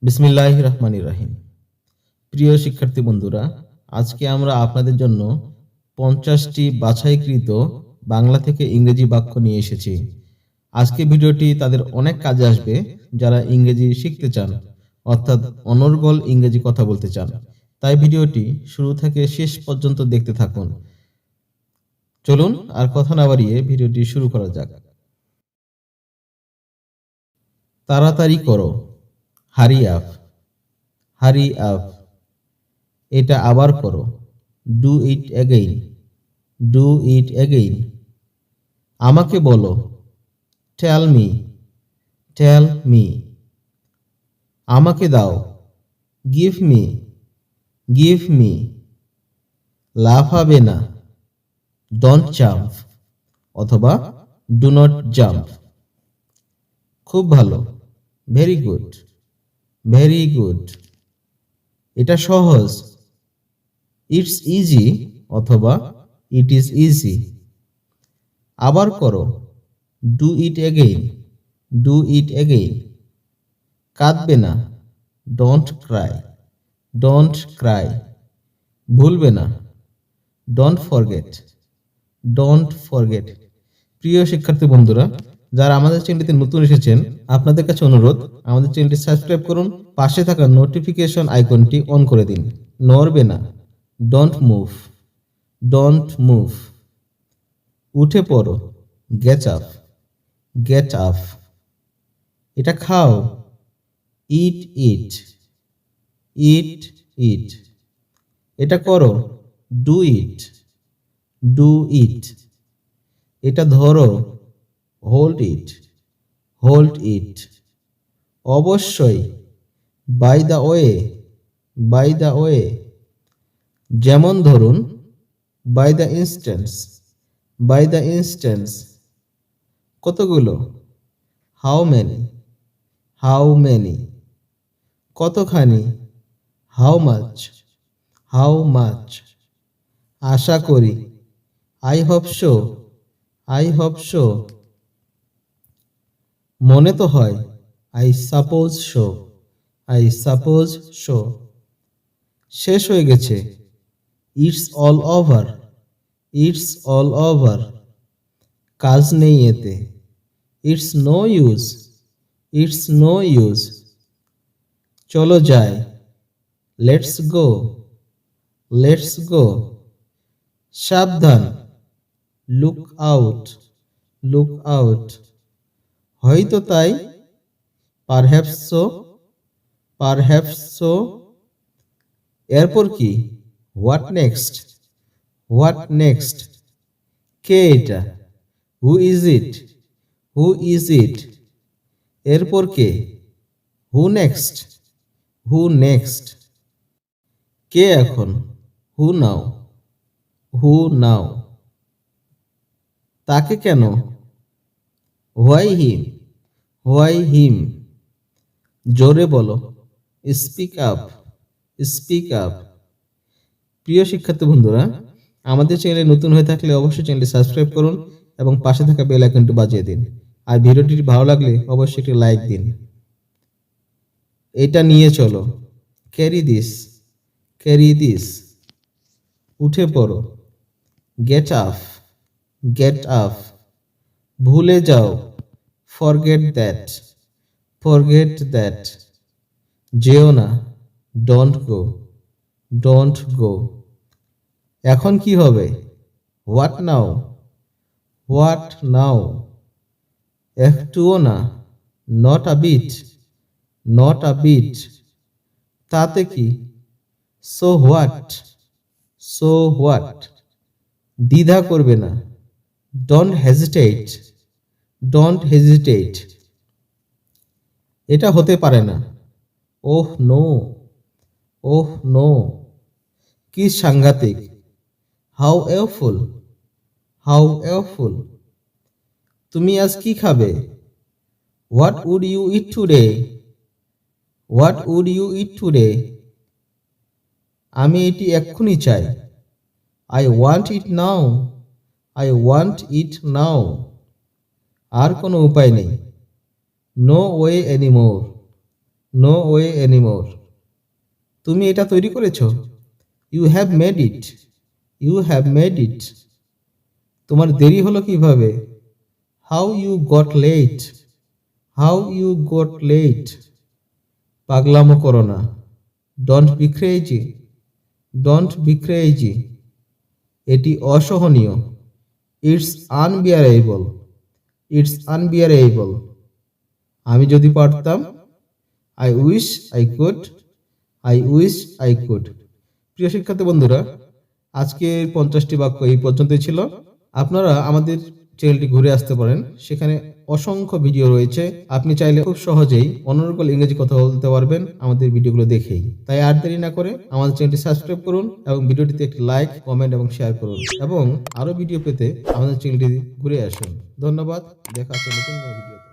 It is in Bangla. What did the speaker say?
বিসমিল্লাহির রহমানির রহিম। প্রিয় শিক্ষার্থী বন্ধুরা, আজকে আমরা আপনাদের জন্য 50টি বাছাইকৃত বাংলা থেকে ইংরেজি বাক্য নিয়ে এসেছি। আজকে ভিডিওটি তাদের অনেক কাজে আসবে যারা ইংরেজি শিখতে চান, অর্থাৎ অনর্গল ইংরেজি কথা বলতে চান। তাই ভিডিওটি শুরু থেকে শেষ পর্যন্ত দেখতে থাকুন। চলুন আর কথা না বাড়িয়ে ভিডিওটি শুরু করা যাক। তাড়াতাড়ি করো, হারি আপ, হারি আপ। এটা আবার করো, do it again, do it again. আমাকে বলো, টেল মি, টেল মি। আমাকে দাও, গিভ মি, গিভ মি। লাফাবে না, ডোন্ট জাম্প অথবা ডু নট জাম্প। খুব ভালো, ভেরি গুড, ভেরি গুড। এটা সহজ, ইটস ইজি অথবা ইট ইজ ইজি। আবার করো, do it again, do it again. কাঁদবে না, ডোন্ট ক্রাই, ডোন্ট ক্রাই। ভুলবে না, ডোন্ট ফরগেট, ডোন্ট ফরগেট। প্রিয় শিক্ষার্থী বন্ধুরা, যারা আমাদের চ্যানেলটিতে নতুন এসেছেন, আপনাদের কাছে অনুরোধ, আমাদের চ্যানেলটি সাবস্ক্রাইব করুন, পাশে থাকা নোটিফিকেশন আইকনটি অন করে দিন। নড়বে না, ডোন্ট মুভ, ডোন্ট মুভ। উঠে পড়ো, গেট আপ, গেট আপ। এটা খাও, ইট ইট, ইট ইট। এটা করো, ডু ইট, ডু ইট। এটা ধরো, হোল্ড ইট, হোল্ড ইট। অবশ্যই, by the way, by the way. যেমন ধরুন, by the instance, by the instance. কতগুলো, হাউ মেনি, হাউ মেনি। কতখানি, হাউ মাচ, হাউ মাচ। আশা করি, I hope so, I hope so. মনে তো হয়, I suppose so, I suppose so. শেষ হয়ে গেছে, it's all over, it's all over. কাজ নেই এতে, it's no use, it's no use. চলো যাই, লেটস গো, লেটস গো। সাবধান, লুক আউট, লুক আউট। হয়তো তাই, পারহ্যাপস সো, পারহ্যাপস সো। এরপর কি, হোয়াট নেক্সট, হোয়াট নেক্সট। কে এটা, who is it, who is it. এরপর কে, হু নেক্সট, হু নেক্সট। কে এখন, হু নাও, হু নাও। তাকে কেন, হোয়াই হিম, হোয়াই হিম। জোরে বলো, স্পিক আপ, স্পিক আপ। প্রিয় শিক্ষার্থী বন্ধুরা, আমাদের চ্যানেলে নতুন হয়ে থাকলে অবশ্যই চ্যানেলটি সাবস্ক্রাইব করুন এবং পাশে থাকা বেল আইকনটি বাজিয়ে দিন। আর ভিডিওটি ভালো লাগলে অবশ্যই একটি লাইক দিন। এটা নিয়ে চলো, ক্যারি দিস, ক্যারি দিস। উঠে পড়ো, গেট আপ, গেট আপ। ভুলে যাও, ফরগেট দ্যাট, ফরগেট দ্যাট। যেও না, ডোন্ট গো, ডোন্ট গো। এখন কি হবে, হোয়াট নাও, হোয়াট নাও। একটুও না, not a bit, not a bit. তাতে কি, সো হোয়াট, সো হোয়াট। দ্বিধা করবে না, ডোন্ট হেজিটেট, ডোন্ট হেজিটেট। এটা হতে পারে না, ওহ নো, ওহ নো। কি সাংঘাতিক, হাউ এওফুল, হাউ এওফুল। তুমি আজ কি খাবে, what would you eat today, what would you eat today. আমি এটি এক্ষুনি চাই, I want it now, I want it now. আর কোনো উপায় নেই, no way anymore, no way anymore. তুমি এটা তৈরি করেছো? You have made it. You have made it. তোমার দেরি হলো কিভাবে? How you got late. How you got late. পাগলামো করো না। Don't be crazy. Don't be crazy. এটি অসহনীয়। It's unbearable. It's unbearable. আমি যদি পারতাম। I wish I could. I wish I could. প্রিয় শিক্ষার্থী বন্ধুরা, আজকের 50টি বাক্য এই পর্যন্তই ছিল। আপনারা আমাদের চ্যানেলটি ঘুরে আসতে পারেন, সেখানে অসংখ্য ভিডিও রয়েছে। আপনি চাইলে খুব সহজেই অনর্গল ইংরেজি কথা বলতে পারবেন আমাদের ভিডিওগুলো দেখেই। তাই আর দেরি না করে আমাদের চ্যানেলটি সাবস্ক্রাইব করুন এবং ভিডিওটিতে একটি লাইক, কমেন্ট এবং শেয়ার করুন এবং আরও ভিডিও পেতে আমাদের চ্যানেলটি ঘুরে আসুন। ধন্যবাদ। দেখা হচ্ছে নতুন কোনো ভিডিওতে।